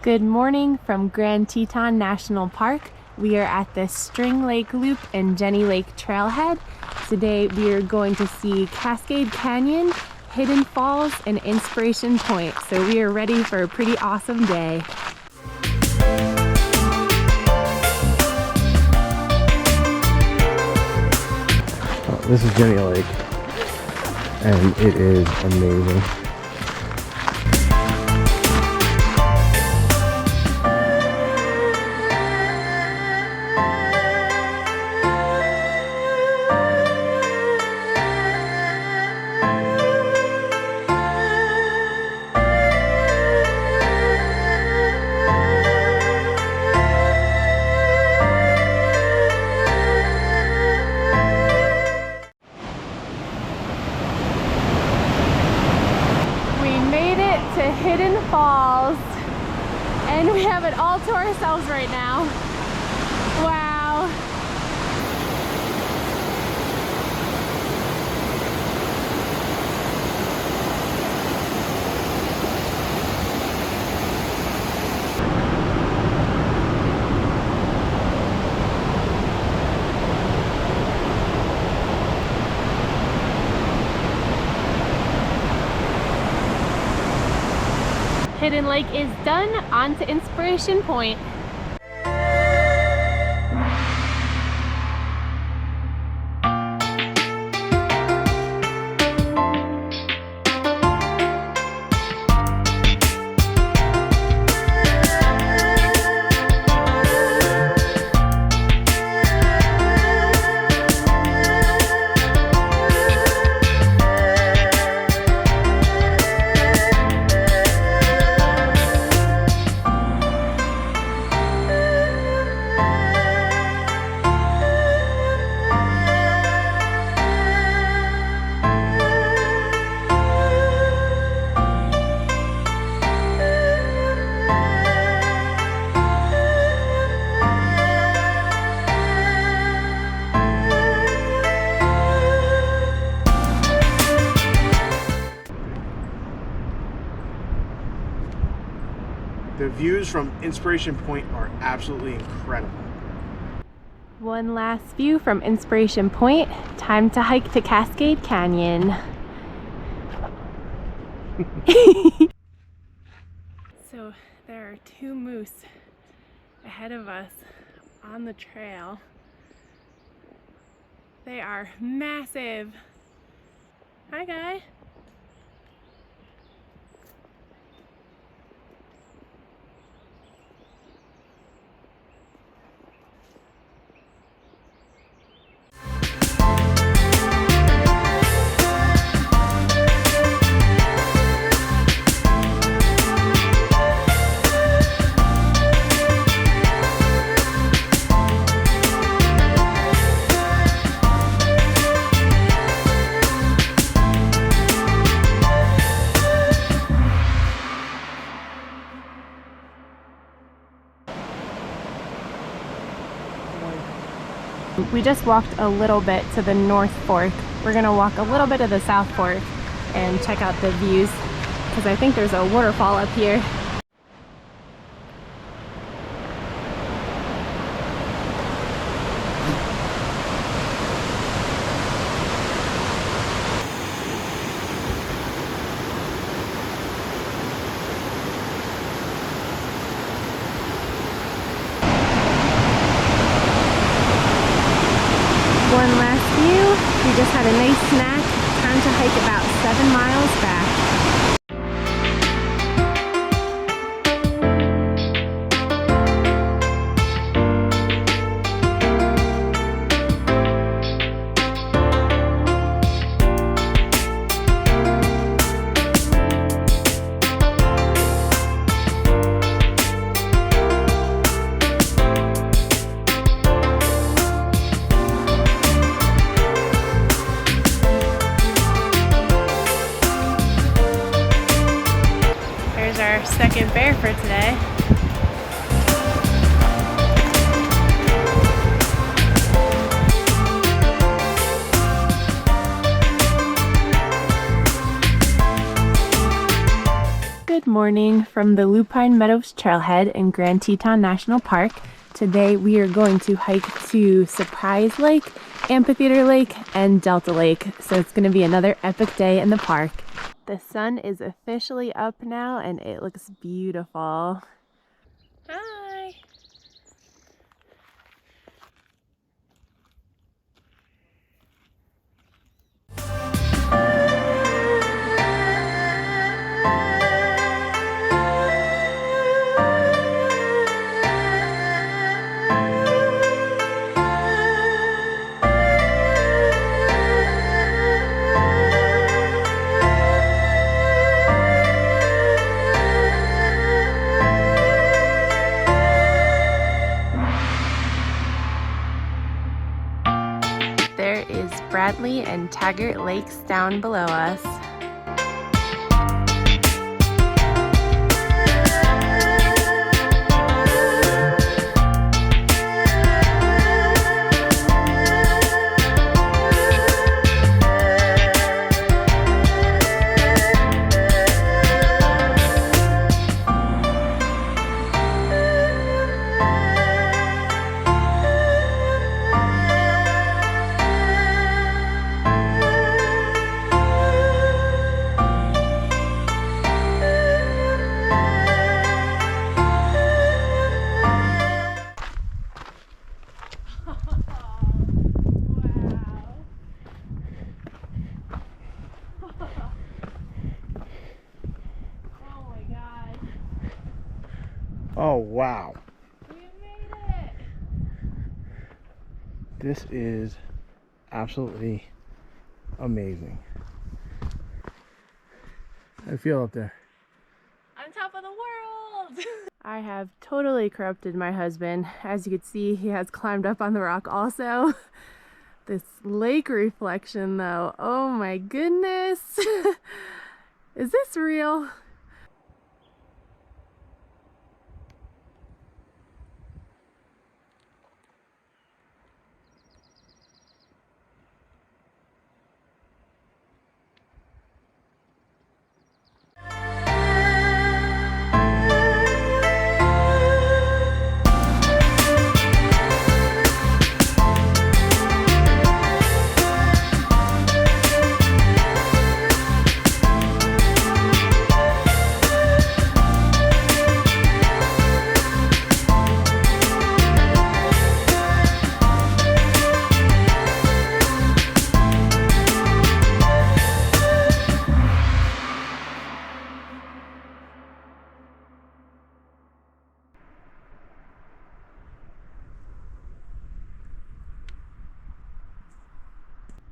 Good morning from Grand Teton National Park. We are at the String Lake Loop and Jenny Lake Trailhead. Today we are going to see Cascade Canyon, Hidden Falls, and Inspiration Point. So we are ready for a pretty awesome day. This is Jenny Lake, and it is amazing. Hidden Falls, and we have it all to ourselves right now. Wow. Hidden Lake is done, on to Inspiration Point. The views from Inspiration Point are absolutely incredible. One last view from Inspiration Point. Time to hike to Cascade Canyon. So there are two moose ahead of us on the trail. They are massive. Hi, guy. We just walked a little bit to the North Fork. We're gonna walk a little bit of the South Fork and check out the views, because I think there's a waterfall up here. One last view. We just had a nice snack. Time to hike about 7 miles back. Our second bear for today. Good morning from the Lupine Meadows Trailhead in Grand Teton National Park. Today we are going to hike to Surprise Lake, Amphitheater Lake, and Delta Lake. So it's going to be another epic day in the park. The sun is officially up now and it looks beautiful. Hi! There is Bradley and Taggart Lakes down below us. Oh, wow. We made it! This is absolutely amazing. How do you feel up there? On top of the world! I have totally corrupted my husband. As you can see, he has climbed up on the rock also. This lake reflection though, oh my goodness! Is this real?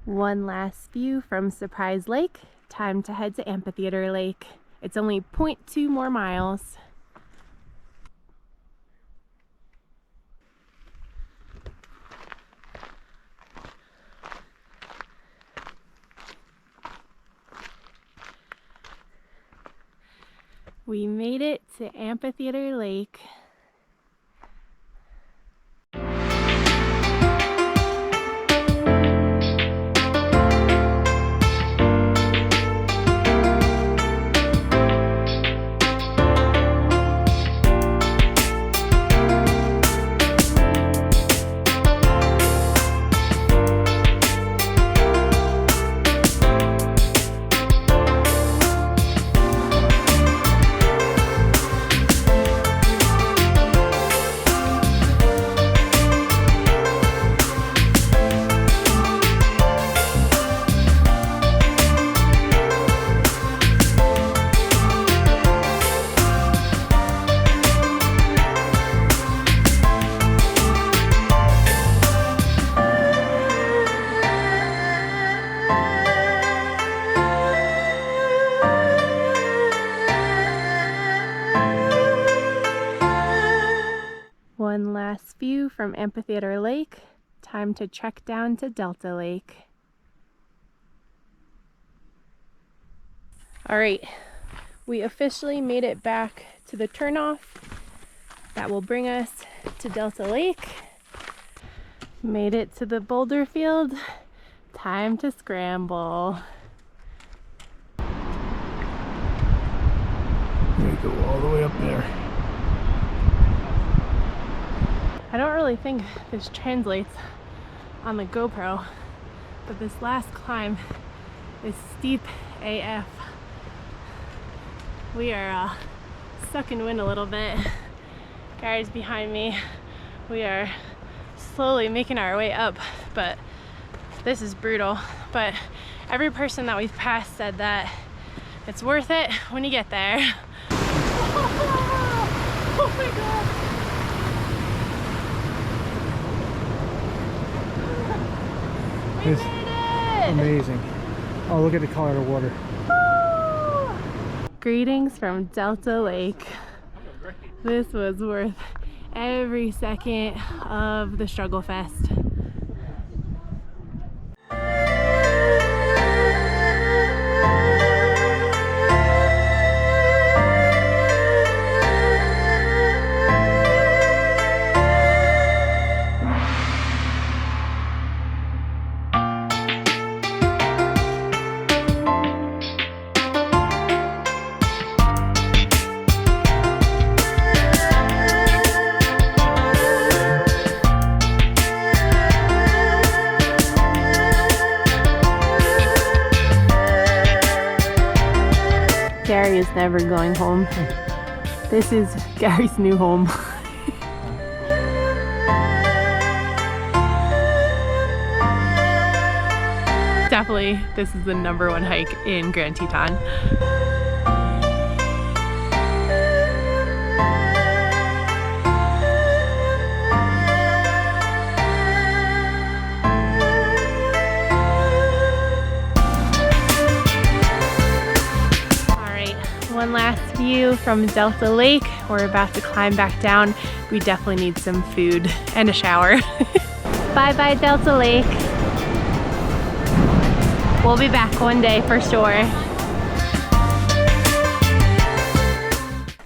One last view from Surprise Lake. Time to head to Amphitheater Lake. It's only 0.2 more miles. We made it to Amphitheater Lake. One last view from Amphitheater Lake. Time to trek down to Delta Lake. All right, we officially made it back to the turnoff. That will bring us to Delta Lake. Made it to the boulder field. Time to scramble. we go all the way up there. I don't really think this translates on the GoPro, but this last climb is steep AF. We are sucking wind a little bit. Gary's behind me. We are slowly making our way up, but this is brutal. But every person that we've passed said that it's worth it when you get there. Oh my God. It's amazing. Oh, look at the color of the water. Woo! Greetings from Delta Lake. This was worth every second of the struggle fest. Gary is never going home. This is Gary's new home. Definitely, this is the #1 hike in Grand Teton. One last view from Delta Lake. We're about to climb back down. We definitely need some food and a shower. Bye bye Delta Lake. We'll be back one day for sure.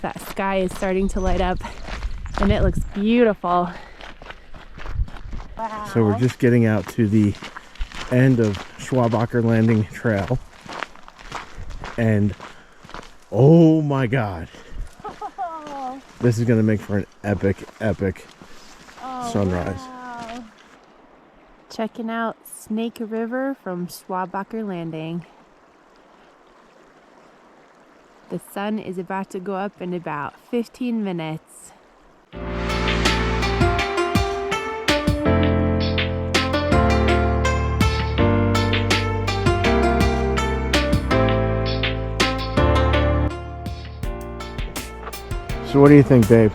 That sky is starting to light up and it looks beautiful. Wow. So we're just getting out to the end of Schwabacher Landing Trail. And oh my God. Oh. This is gonna make for an epic sunrise. Wow. Checking out Snake River from Schwabacher Landing. The sun is about to go up in about 15 minutes. So what do you think, babe?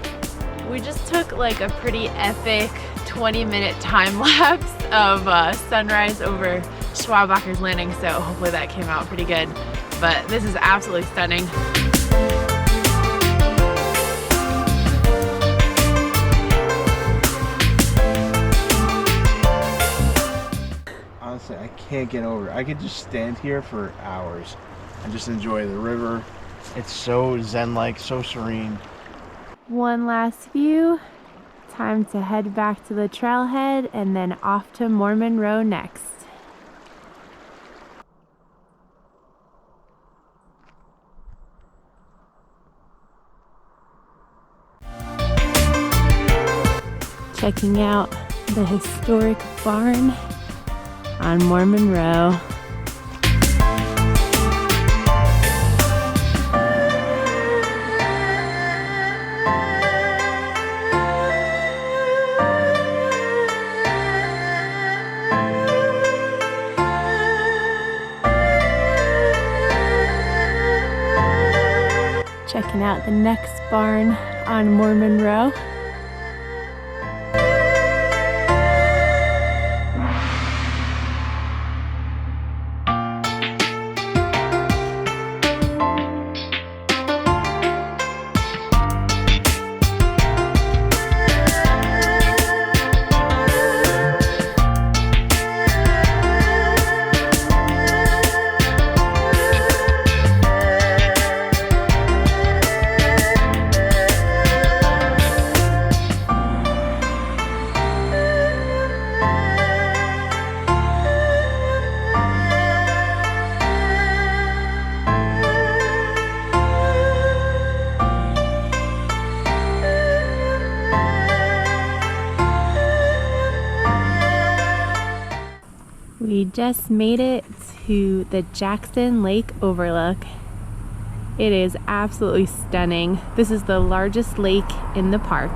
We just took like a pretty epic 20-minute time lapse of sunrise over Schwabacher's Landing, so hopefully that came out pretty good. But this is absolutely stunning. Honestly, I can't get over it. I could just stand here for hours and just enjoy the river. It's so zen-like, so serene. One last view. Time to head back to the trailhead and then off to Mormon Row next. Checking out the historic barn on Mormon Row. Checking out the next barn on Mormon Row. just made it to the Jackson Lake overlook. It is absolutely stunning. This is the largest lake in the park.